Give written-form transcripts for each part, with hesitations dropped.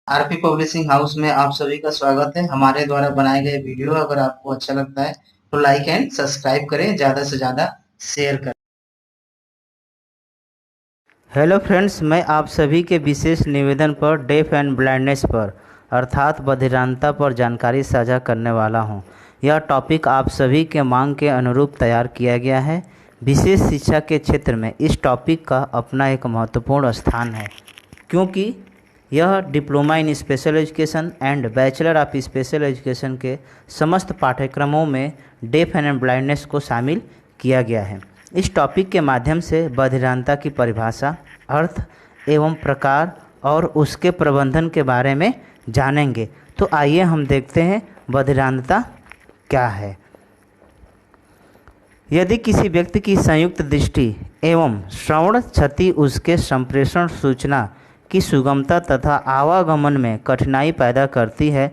RP publishing house में आप सभी का स्वागत है। हमारे द्वारा बनाए गए वीडियो अगर आपको अच्छा लगता है तो लाइक एंड सब्सक्राइब करें, ज़्यादा से ज़्यादा शेयर करें। हेलो फ्रेंड्स, मैं आप सभी के विशेष निवेदन पर डेफ एंड ब्लाइंडनेस पर अर्थात बधिरानता पर जानकारी साझा करने वाला हूं। यह टॉपिक आप सभी के मांग के अनुरूप तैयार किया गया है। विशेष शिक्षा के क्षेत्र में इस टॉपिक का अपना एक महत्वपूर्ण स्थान है, क्योंकि यह diploma in special education and bachelor of special education के समस्त पाठ्यक्रमों में डेफ एंड ब्लाइंडनेस को शामिल किया गया है। इस टॉपिक के माध्यम से बधिरानता की परिभाषा, अर्थ एवं प्रकार और उसके प्रबंधन के बारे में जानेंगे। तो आइए हम देखते हैं बधिरानता क्या है। यदि किसी व्यक्ति की संयुक्त दृष्टि एवं श्रवण क्षति उसके संप्रेषण सूचना की सुगमता तथा आवागमन में कठिनाई पैदा करती है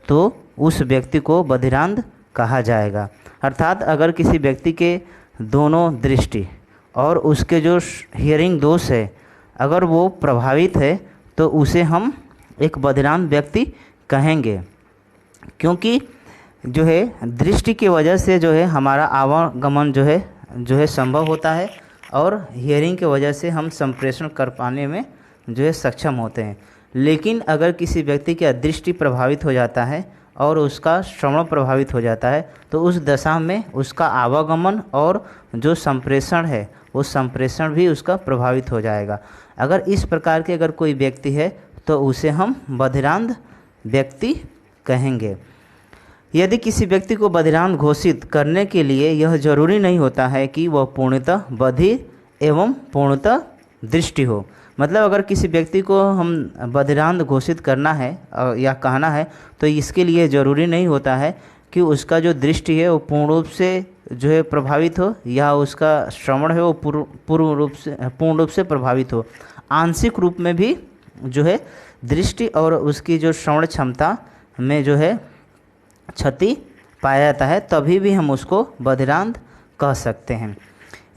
तो उस व्यक्ति को बधिरांध कहा जाएगा। अर्थात अगर किसी व्यक्ति के दोनों दृष्टि और उसके जो हियरिंग दोष है, अगर वो प्रभावित है तो उसे हम एक बधिरांध व्यक्ति कहेंगे, क्योंकि जो है दृष्टि की वजह से जो है हमारा आवागमन जो है संभव होता है और हियरिंग की वजह से हम संप्रेषण कर पाने में जो है सक्षम होते हैं। लेकिन अगर किसी व्यक्ति की दृष्टि प्रभावित हो जाता है और उसका श्रवण प्रभावित हो जाता है तो उस दशा में उसका आवागमन और जो संप्रेषण है वो संप्रेषण भी उसका प्रभावित हो जाएगा। अगर इस प्रकार के अगर कोई व्यक्ति है तो उसे हम बधिरांध व्यक्ति कहेंगे। यदि किसी व्यक्ति को बधिरांध घोषित करने के लिए यह जरूरी नहीं होता है कि वह पूर्णतः बधिर एवं पूर्णतः दृष्टि हो। मतलब अगर किसी व्यक्ति को हम बधिरांध घोषित करना है या कहना है तो इसके लिए ज़रूरी नहीं होता है कि उसका जो दृष्टि है वो पूर्ण रूप से जो है प्रभावित हो या उसका श्रवण है वो पूर्ण रूप से प्रभावित हो। आंशिक रूप में भी जो है दृष्टि और उसकी जो श्रवण क्षमता में जो है क्षति पाया जाता है, तभी भी हम उसको बधिरांध कह सकते हैं।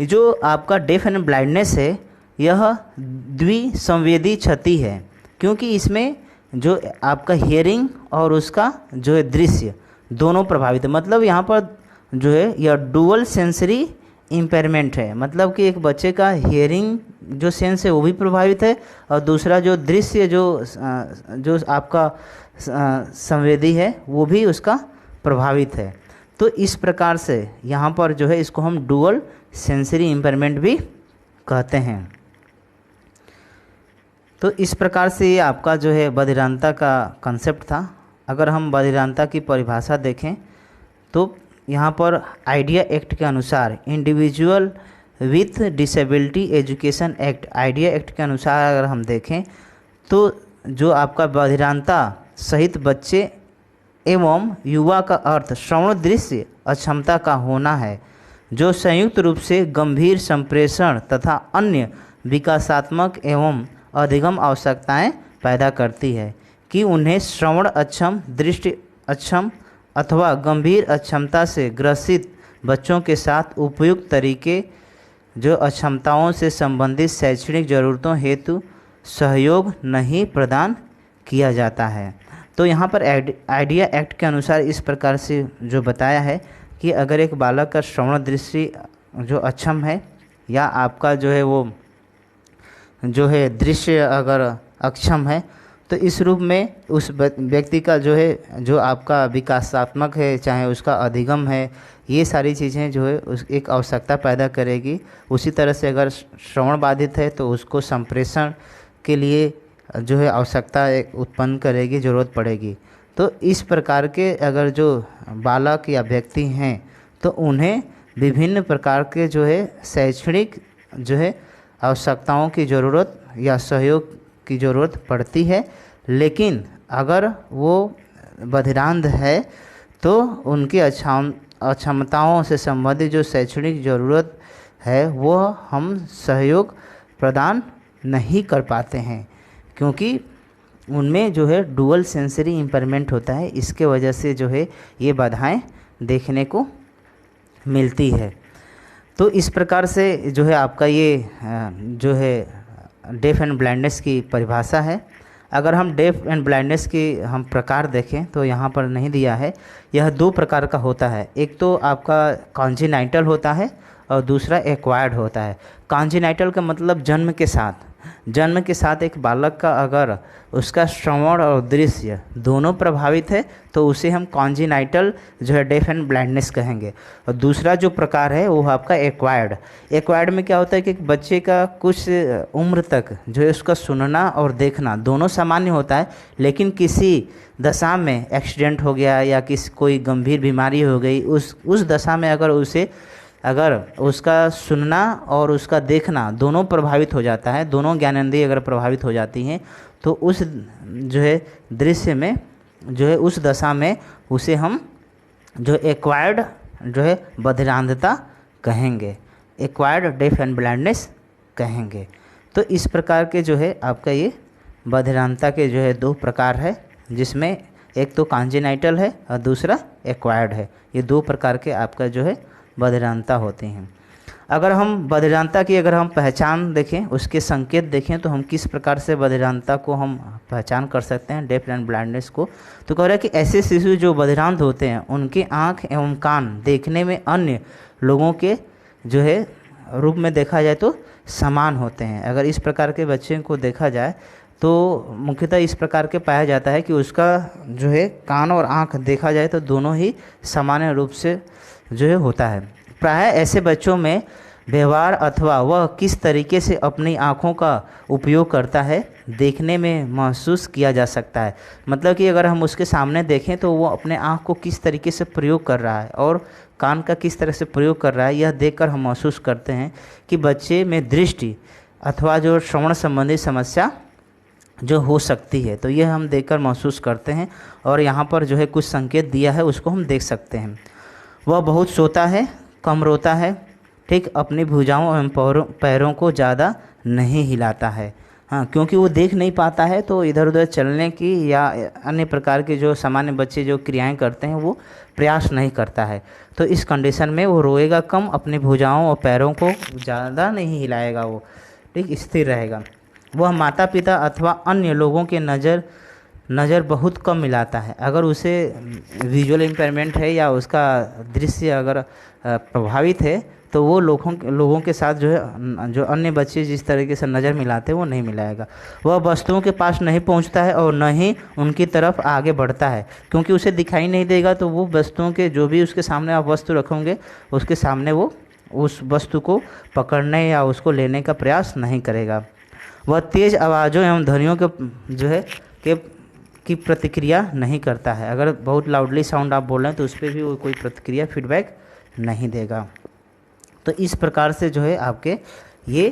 जो आपका डेफ एंड ब्लाइंडनेस है यह द्विसंवेदी क्षति है, क्योंकि इसमें जो आपका हियरिंग और उसका जो है दृश्य दोनों प्रभावित है। मतलब यहाँ पर जो है यह डुअल सेंसरी इम्पेयरमेंट है। मतलब कि एक बच्चे का हियरिंग जो सेंस है वो भी प्रभावित है और दूसरा जो दृश्य जो आपका संवेदी है वो भी उसका प्रभावित है। तो इस प्रकार से यहाँ पर जो है इसको हम डुअल सेंसरी इम्पेयरमेंट भी कहते हैं। तो इस प्रकार से ये आपका जो है बधिरानता का कंसेप्ट था। अगर हम बधिरानता की परिभाषा देखें तो यहाँ पर आइडिया एक्ट के अनुसार individual with disability education act, idea act के अनुसार अगर हम देखें तो जो आपका बधिरानता सहित बच्चे एवं युवा का अर्थ श्रवण दृश्य अक्षमता का होना है, जो संयुक्त रूप से गंभीर संप्रेषण तथा अन्य विकासात्मक एवं अधिगम आवश्यकताएं पैदा करती है कि उन्हें श्रवण अक्षम, दृष्टि अक्षम अथवा गंभीर अक्षमता से ग्रसित बच्चों के साथ उपयुक्त तरीके जो अक्षमताओं से संबंधित शैक्षणिक ज़रूरतों हेतु सहयोग नहीं प्रदान किया जाता है। तो यहाँ पर आइडिया एक्ट के अनुसार इस प्रकार से जो बताया है कि अगर एक बालक का श्रवण दृष्टि जो अक्षम है या आपका जो है वो जो है दृश्य अगर अक्षम है तो इस रूप में उस व्यक्ति का जो है जो आपका विकासात्मक है, चाहे उसका अधिगम है, ये सारी चीज़ें जो है उस एक आवश्यकता पैदा करेगी। उसी तरह से अगर श्रवण बाधित है तो उसको संप्रेषण के लिए जो है आवश्यकता उत्पन्न करेगी, ज़रूरत पड़ेगी। तो इस प्रकार के अगर जो बालक या व्यक्ति हैं तो उन्हें विभिन्न प्रकार के जो है शैक्षणिक जो है आवश्यकताओं की ज़रूरत या सहयोग की ज़रूरत पड़ती है। लेकिन अगर वो बधिरांध है तो उनकी अक्षमताओं से संबंधित जो शैक्षणिक ज़रूरत है वो हम सहयोग प्रदान नहीं कर पाते हैं, क्योंकि उनमें जो है डुअल सेंसरी इम्पेयरमेंट होता है। इसके वजह से जो है ये बाधाएं देखने को मिलती है। तो इस प्रकार से जो है आपका ये जो है डेफ एंड ब्लाइंडनेस की परिभाषा है। अगर हम डेफ एंड ब्लाइंडनेस की हम प्रकार देखें तो यहाँ पर नहीं दिया है। यह दो प्रकार का होता है, एक तो आपका कॉन्जेनाइटल होता है और दूसरा एक्वायर्ड होता है। कॉन्जेनाइटल का मतलब जन्म के साथ एक बालक का अगर उसका श्रवण और दृश्य दोनों प्रभावित है तो उसे हम कॉन्जेनाइटल जो है डेफ एंड ब्लाइंडनेस कहेंगे। और दूसरा जो प्रकार है वो आपका एक्वायर्ड में क्या होता है कि एक बच्चे का कुछ उम्र तक जो है उसका सुनना और देखना दोनों सामान्य होता है, लेकिन किसी दशा में एक्सीडेंट हो गया या किसी कोई गंभीर बीमारी हो गई, उस दशा में अगर उसका सुनना और उसका देखना दोनों प्रभावित हो जाता है, दोनों ज्ञानेंद्रिय अगर प्रभावित हो जाती हैं तो उस जो है दृश्य में जो है उस दशा में उसे हम जो एक्वायर्ड जो है बधिरांधता कहेंगे, एक्वायर्ड डेफ एंड ब्लाइंडनेस कहेंगे। तो इस प्रकार के जो है आपका ये बधिरांधता के जो है दो प्रकार है, जिसमें एक तो कॉन्जेनाइटल है और दूसरा एक्वायर्ड है। ये दो प्रकार के आपका जो है बधिरांधता होती हैं। अगर हम बधिरांधता की अगर हम पहचान देखें, उसके संकेत देखें तो हम किस प्रकार से बधिरांधता को हम पहचान कर सकते हैं, डेफ एंड ब्लाइंडनेस को, तो कह रहा है कि ऐसे शिशु जो बधिरांध होते हैं उनकी आँख एवं कान देखने में अन्य लोगों के जो है रूप में देखा जाए तो समान होते हैं। अगर इस प्रकार के बच्चे को देखा जाए तो मुख्यतः इस प्रकार के पाया जाता है कि उसका जो है कान और आँख देखा जाए तो दोनों ही सामान्य रूप से जो है होता है। प्रायः ऐसे बच्चों में व्यवहार अथवा वह किस तरीके से अपनी आँखों का उपयोग करता है देखने में महसूस किया जा सकता है। मतलब कि अगर हम उसके सामने देखें तो वो अपने आँख को किस तरीके से प्रयोग कर रहा है और कान का किस तरह से प्रयोग कर रहा है, यह देखकर हम महसूस करते हैं कि बच्चे में दृष्टि अथवा जो श्रवण संबंधी समस्या जो हो सकती है। तो यह हम देखकर महसूस करते हैं और यहाँ पर जो है कुछ संकेत दिया है उसको हम देख सकते हैं। वह बहुत सोता है, कम रोता है, ठीक, अपनी भुजाओं एवं पैरों को ज़्यादा नहीं हिलाता है। हाँ, क्योंकि वो देख नहीं पाता है तो इधर उधर चलने की या अन्य प्रकार के जो सामान्य बच्चे जो क्रियाएं करते हैं वो प्रयास नहीं करता है। तो इस कंडीशन में वो रोएगा कम, अपनी भुजाओं और पैरों को ज़्यादा नहीं हिलाएगा, वो ठीक स्थिर रहेगा। वह माता पिता अथवा अन्य लोगों के नज़र बहुत कम मिलाता है। अगर उसे विजुअल इम्पेयरमेंट है या उसका दृश्य अगर प्रभावित है तो वो लोगों के साथ जो अन्य बच्चे जिस तरीके से नज़र मिलाते हैं वो नहीं मिलाएगा। वह वस्तुओं के पास नहीं पहुंचता है और न ही उनकी तरफ आगे बढ़ता है, क्योंकि उसे दिखाई नहीं देगा तो वो वस्तुओं के जो भी उसके सामने आप वस्तु रखोगे उसके सामने वो उस वस्तु को पकड़ने या उसको लेने का प्रयास नहीं करेगा। वह तेज़ आवाज़ों एवं ध्वनियों के जो है की प्रतिक्रिया नहीं करता है। अगर बहुत लाउडली साउंड आप बोल रहे हैं तो उस पर भी वो कोई प्रतिक्रिया फीडबैक नहीं देगा। तो इस प्रकार से जो है आपके ये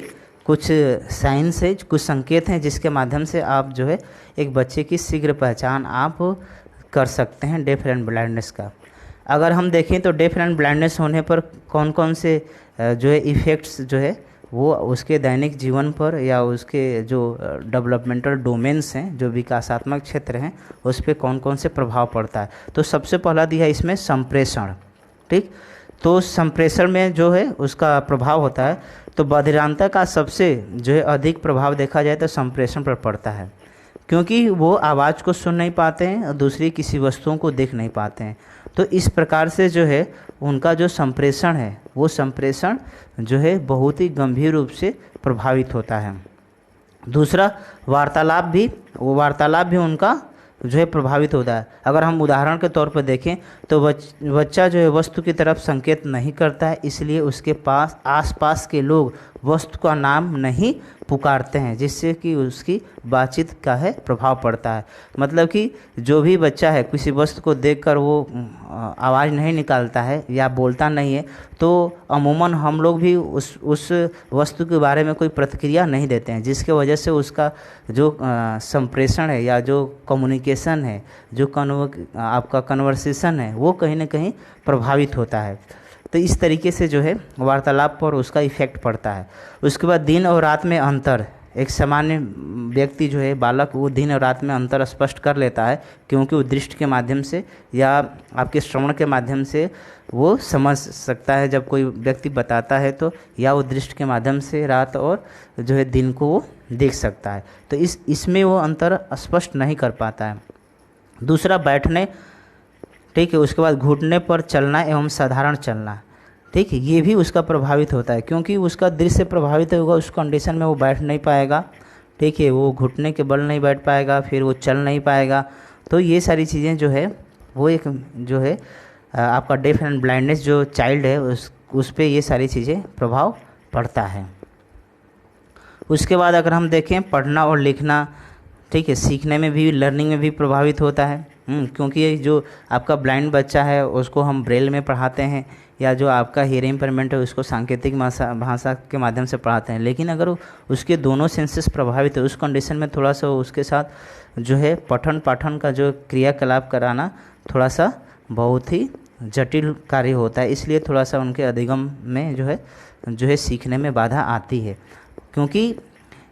कुछ साइंस है, कुछ संकेत हैं जिसके माध्यम से आप जो है एक बच्चे की शीघ्र पहचान आप कर सकते हैं डेफ एंड ब्लाइंडनेस का। अगर हम देखें तो डेफ एंड ब्लाइंडनेस होने पर कौन कौन से जो है इफ़ेक्ट्स जो है वो उसके दैनिक जीवन पर या उसके जो डेवलपमेंटल डोमेन्स हैं, जो विकासात्मक क्षेत्र हैं, उस पर कौन कौन से प्रभाव पड़ता है। तो सबसे पहला दिया इसमें संप्रेषण, ठीक। तो संप्रेषण में जो है उसका प्रभाव होता है, तो बधिरांधता का सबसे जो है अधिक प्रभाव देखा जाए तो संप्रेषण पर पड़ता है, क्योंकि वो आवाज़ को सुन नहीं पाते हैं और दूसरी किसी वस्तुओं को देख नहीं पाते हैं। तो इस प्रकार से जो है उनका जो संप्रेषण है वो संप्रेषण जो है बहुत ही गंभीर रूप से प्रभावित होता है। दूसरा वार्तालाप भी उनका जो है प्रभावित होता है। अगर हम उदाहरण के तौर पर देखें तो बच्चा जो है वस्तु की तरफ संकेत नहीं करता है, इसलिए उसके पास आसपास के लोग वस्तु का नाम नहीं पुकारते हैं, जिससे कि उसकी बातचीत का है प्रभाव पड़ता है। मतलब कि जो भी बच्चा है किसी वस्तु को देखकर वो आवाज़ नहीं निकालता है या बोलता नहीं है, तो अमूमन हम लोग भी उस वस्तु के बारे में कोई प्रतिक्रिया नहीं देते हैं, जिसके वजह से उसका जो संप्रेषण है या जो कम्युनिकेशन है, जो आपका कन्वर्सेशन है, वो कहीं ना कहीं प्रभावित होता है। तो इस तरीके से जो है वार्तालाप पर उसका इफ़ेक्ट पड़ता है। उसके बाद दिन और रात में अंतर, एक सामान्य व्यक्ति जो है बालक वो दिन और रात में अंतर स्पष्ट कर लेता है, क्योंकि वो दृष्टि के माध्यम से या आपके श्रवण के माध्यम से वो समझ सकता है। जब कोई व्यक्ति बताता है तो या वो दृष्टि के माध्यम से रात और जो है दिन को वो देख सकता है। तो इसमें वो अंतर स्पष्ट नहीं कर पाता है। दूसरा, बैठने, ठीक है, उसके बाद घुटने पर चलना एवं साधारण चलना, ठीक है, ये भी उसका प्रभावित होता है, क्योंकि उसका दृश्य प्रभावित होगा, उस कंडीशन में वो बैठ नहीं पाएगा, ठीक है, वो घुटने के बल नहीं बैठ पाएगा, फिर वो चल नहीं पाएगा। तो ये सारी चीज़ें जो है वो एक जो है आपका डेफ एंड ब्लाइंडनेस जो चाइल्ड है उस पे ये सारी चीज़ें प्रभाव पड़ता है। उसके बाद अगर हम देखें पढ़ना और लिखना, ठीक है, सीखने में भी, लर्निंग में भी प्रभावित होता है। क्योंकि ये जो आपका ब्लाइंड बच्चा है उसको हम ब्रेल में पढ़ाते हैं, या जो आपका हियरिंग इम्पेयरमेंट है उसको सांकेतिक भाषा के माध्यम से पढ़ाते हैं। लेकिन अगर उसके दोनों सेंसेस प्रभावित है, उस कंडीशन में थोड़ा सा उसके साथ जो है पठन पाठन का जो क्रियाकलाप कराना थोड़ा सा बहुत ही जटिल कार्य होता है। इसलिए थोड़ा सा उनके अधिगम में जो है सीखने में बाधा आती है, क्योंकि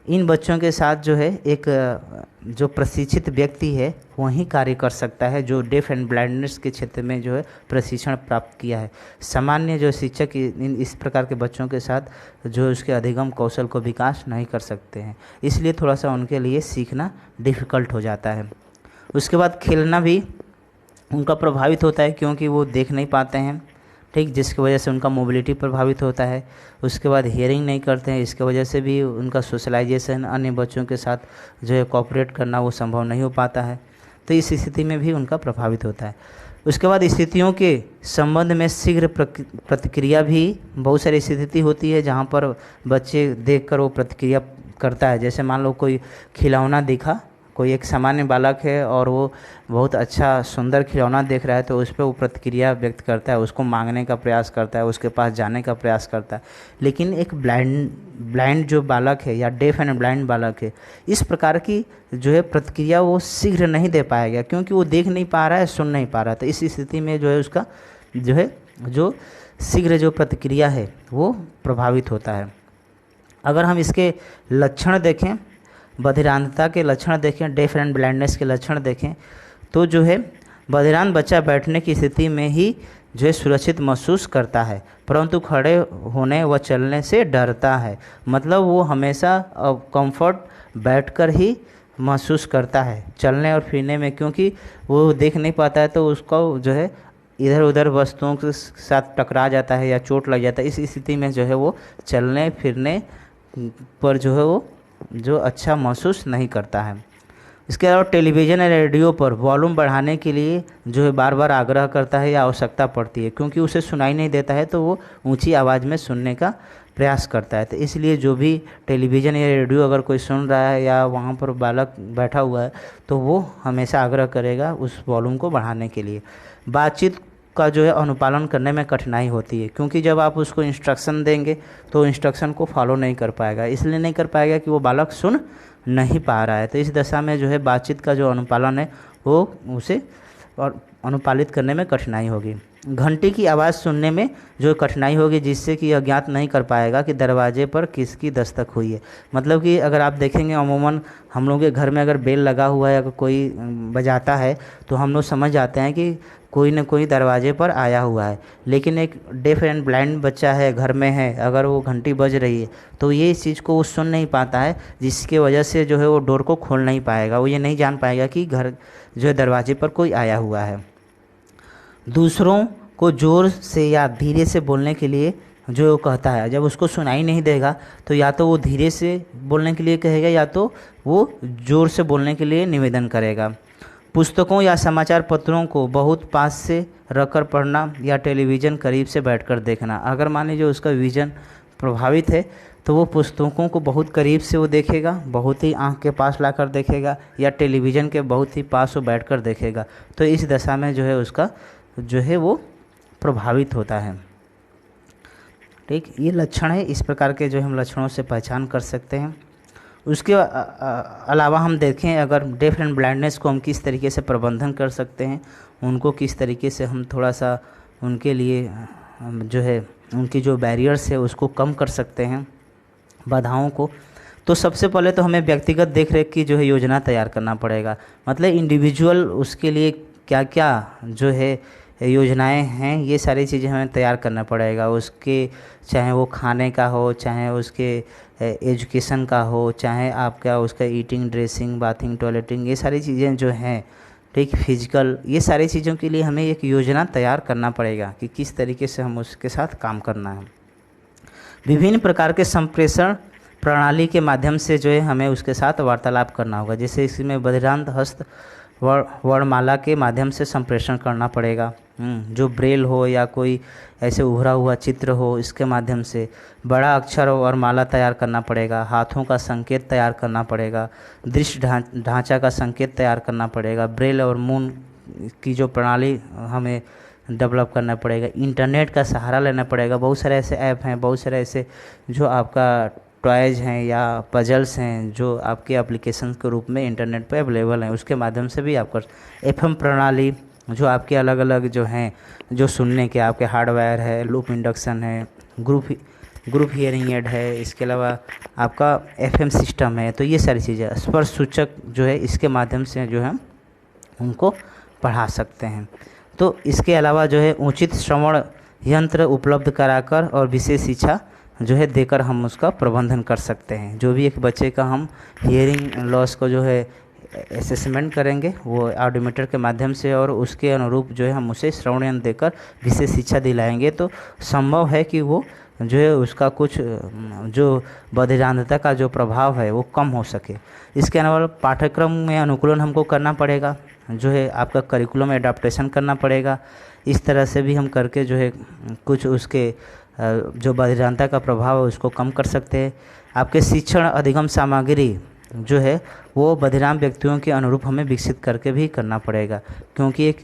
इन बच्चों के साथ जो है एक जो प्रशिक्षित व्यक्ति है वही कार्य कर सकता है, जो डेफ एंड ब्लाइंडनेस के क्षेत्र में जो है प्रशिक्षण प्राप्त किया है। सामान्य जो शिक्षक इस प्रकार के बच्चों के साथ जो उसके अधिगम कौशल को विकास नहीं कर सकते हैं, इसलिए थोड़ा सा उनके लिए सीखना डिफ़िकल्ट हो जाता है। उसके बाद खेलना भी उनका प्रभावित होता है, क्योंकि वो देख नहीं पाते हैं, ठीक, जिसकी वजह से उनका मोबिलिटी प्रभावित होता है। उसके बाद हियरिंग नहीं करते हैं, इसके वजह से भी उनका सोशलाइजेशन, अन्य बच्चों के साथ जो है कोऑपरेट करना वो संभव नहीं हो पाता है। तो इस स्थिति में भी उनका प्रभावित होता है। उसके बाद स्थितियों के संबंध में शीघ्र प्रतिक्रिया भी, बहुत सारी स्थिति होती है जहाँ पर बच्चे देखकर वो प्रतिक्रिया करता है। जैसे मान लो कोई खिलौना दिखा, कोई एक सामान्य बालक है और वो बहुत अच्छा सुंदर खिलौना देख रहा है, तो उस पर वो प्रतिक्रिया व्यक्त करता है, उसको मांगने का प्रयास करता है, उसके पास जाने का प्रयास करता है। लेकिन एक ब्लाइंड जो बालक है या डेफ एंड ब्लाइंड बालक है, इस प्रकार की जो है प्रतिक्रिया वो शीघ्र नहीं दे पाएगा, क्योंकि वो देख नहीं पा रहा है, सुन नहीं पा रहा। तो इस स्थिति में जो है उसका जो शीघ्र जो प्रतिक्रिया है वो प्रभावित होता है। अगर हम इसके लक्षण देखें, बधिरांतता के लक्षण देखें, डेफ एंड ब्लाइंडनेस के लक्षण देखें, तो जो है बधिरांत बच्चा बैठने की स्थिति में ही जो है सुरक्षित महसूस करता है, परंतु खड़े होने व चलने से डरता है। मतलब वो हमेशा कंफर्ट बैठकर ही महसूस करता है, चलने और फिरने में, क्योंकि वो देख नहीं पाता है, तो उसको जो है इधर उधर वस्तुओं के साथ टकरा जाता है या चोट लग जाता है। इस स्थिति में जो है वो चलने फिरने पर जो है वो जो अच्छा महसूस नहीं करता है। इसके अलावा टेलीविज़न या रेडियो पर वॉल्यूम बढ़ाने के लिए जो है बार बार आग्रह करता है या आवश्यकता पड़ती है, क्योंकि उसे सुनाई नहीं देता है, तो वो ऊंची आवाज़ में सुनने का प्रयास करता है। तो इसलिए जो भी टेलीविज़न या रेडियो अगर कोई सुन रहा है या वहाँ पर बालक बैठा हुआ है, तो वो हमेशा आग्रह करेगा उस वॉल्यूम को बढ़ाने के लिए। बातचीत का जो है अनुपालन करने में कठिनाई होती है, क्योंकि जब आप उसको इंस्ट्रक्शन देंगे तो इंस्ट्रक्शन को फॉलो नहीं कर पाएगा। इसलिए नहीं कर पाएगा कि वो बालक सुन नहीं पा रहा है। तो इस दशा में जो है बातचीत का जो अनुपालन है वो उसे और अनुपालित करने में कठिनाई होगी। घंटी की आवाज़ सुनने में जो कठिनाई होगी, जिससे कि यह ज्ञात नहीं कर पाएगा कि दरवाजे पर किसकी दस्तक हुई है। मतलब कि अगर आप देखेंगे अमूमन हम लोग के घर में अगर बेल लगा हुआ है, अगर कोई बजाता है, तो हम लोग समझ जाते हैं कि कोई न कोई दरवाजे पर आया हुआ है। लेकिन एक डेफ एंड ब्लाइंड बच्चा है, घर में है, अगर वो घंटी बज रही है तो ये इस चीज़ को वो सुन नहीं पाता है, जिसकी वजह से जो है वो डोर को खोल नहीं पाएगा। वो ये नहीं जान पाएगा कि घर जो है दरवाजे पर कोई आया हुआ है। दूसरों को ज़ोर से या धीरे से बोलने के लिए जो वो कहता है, जब उसको सुनाई नहीं देगा तो या तो वो धीरे से बोलने के लिए कहेगा या तो वो ज़ोर से बोलने के लिए निवेदन करेगा। पुस्तकों या समाचार पत्रों को बहुत पास से रखकर पढ़ना या टेलीविज़न करीब से बैठकर देखना। अगर मान लीजिए उसका विज़न प्रभावित है तो वो पुस्तकों को बहुत करीब से वो देखेगा, बहुत ही आँख के पास लाकर देखेगा, या टेलीविज़न के बहुत ही पास वो बैठकर देखेगा। तो इस दशा में जो है उसका जो है वो प्रभावित होता है। ठीक, ये लक्षण है। इस प्रकार के जो हम लक्षणों से पहचान कर सकते हैं। उसके अलावा हम देखें अगर डेफ एंड ब्लाइंडनेस को हम किस तरीके से प्रबंधन कर सकते हैं, उनको किस तरीके से हम थोड़ा सा उनके लिए जो है उनकी जो बैरियर्स है उसको कम कर सकते हैं, बाधाओं को। तो सबसे पहले तो हमें व्यक्तिगत देखरेख की जो है योजना तैयार करना पड़ेगा। मतलब इंडिविजुअल उसके लिए क्या क्या जो है योजनाएं हैं, ये सारी चीज़ें हमें तैयार करना पड़ेगा। उसके चाहे वो खाने का हो, चाहे उसके एजुकेशन का हो, चाहे आपका उसका ईटिंग, ड्रेसिंग, बाथिंग, टॉयलेटिंग, ये सारी चीज़ें जो हैं, ठीक, फिजिकल, ये सारी चीज़ों के लिए हमें एक योजना तैयार करना पड़ेगा कि किस तरीके से हम उसके साथ काम करना है। विभिन्न प्रकार के संप्रेषण प्रणाली के माध्यम से जो है हमें उसके साथ वार्तालाप करना होगा। जैसे इसमें बधिरांत हस्त वर्णमाला के माध्यम से संप्रेषण करना पड़ेगा। जो ब्रेल हो या कोई ऐसे उभरा हुआ चित्र हो, इसके माध्यम से बड़ा अक्षर और माला तैयार करना पड़ेगा। हाथों का संकेत तैयार करना पड़ेगा। दृश्य ढांचा का संकेत तैयार करना पड़ेगा। ब्रेल और मून की जो प्रणाली हमें डेवलप करना पड़ेगा। इंटरनेट का सहारा लेना पड़ेगा। बहुत सारे ऐसे ऐप हैं, बहुत सारे ऐसे जो आपका टॉयज हैं या पजल्स हैं जो आपके एप्लीकेशन के रूप में इंटरनेट पे अवेलेबल हैं, उसके माध्यम से भी आपका एफएम प्रणाली जो आपके अलग अलग जो हैं, जो सुनने के आपके हार्डवेयर है, लूप इंडक्शन है, ग्रुप हियरिंग एड है, इसके अलावा आपका एफएम सिस्टम है। तो ये सारी चीज़ें स्पर्श सूचक जो है इसके माध्यम से जो है उनको पढ़ा सकते हैं। तो इसके अलावा जो है उचित श्रवण यंत्र उपलब्ध कराकर और विशेष शिक्षा जो है देकर हम उसका प्रबंधन कर सकते हैं। जो भी एक बच्चे का हम हियरिंग लॉस को जो है असेसमेंट करेंगे वो ऑडियोमीटर के माध्यम से, और उसके अनुरूप जो है हम उसे श्रवण यंत्र देकर विशेष शिक्षा दिलाएंगे, तो संभव है कि वो जो है उसका कुछ जो बधिरांधता का जो प्रभाव है वो कम हो सके। इसके अलावा पाठ्यक्रम में अनुकूलन हमको करना पड़ेगा, जो है आपका करिकुलम एडाप्टेशन करना पड़ेगा। इस तरह से भी हम करके जो है कुछ उसके जो बधिरांधता का प्रभाव है उसको कम कर सकते हैं। आपके शिक्षण अधिगम सामग्री जो है वो बधिराम व्यक्तियों के अनुरूप हमें विकसित करके भी करना पड़ेगा, क्योंकि एक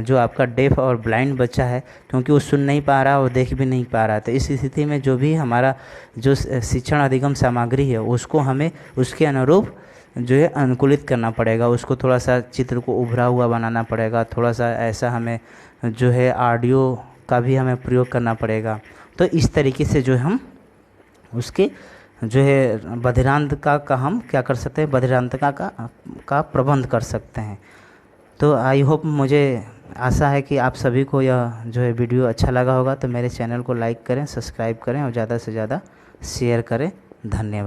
जो आपका डेफ और ब्लाइंड बच्चा है, क्योंकि वो सुन नहीं पा रहा और देख भी नहीं पा रहा, तो इस स्थिति में जो भी हमारा जो शिक्षण अधिगम सामग्री है उसको हमें उसके अनुरूप जो है अनुकूलित करना पड़ेगा। उसको थोड़ा सा चित्र को उभरा हुआ बनाना पड़ेगा, थोड़ा सा ऐसा हमें जो है ऑडियो का भी हमें प्रयोग करना पड़ेगा। तो इस तरीके से जो हम उसके जो है बधिरांधता का हम क्या कर सकते हैं, बधिरांधता का प्रबंध कर सकते हैं। तो आई होप, मुझे आशा है कि आप सभी को यह जो है वीडियो अच्छा लगा होगा। तो मेरे चैनल को लाइक करें, सब्सक्राइब करें और ज़्यादा से ज़्यादा शेयर करें। धन्यवाद।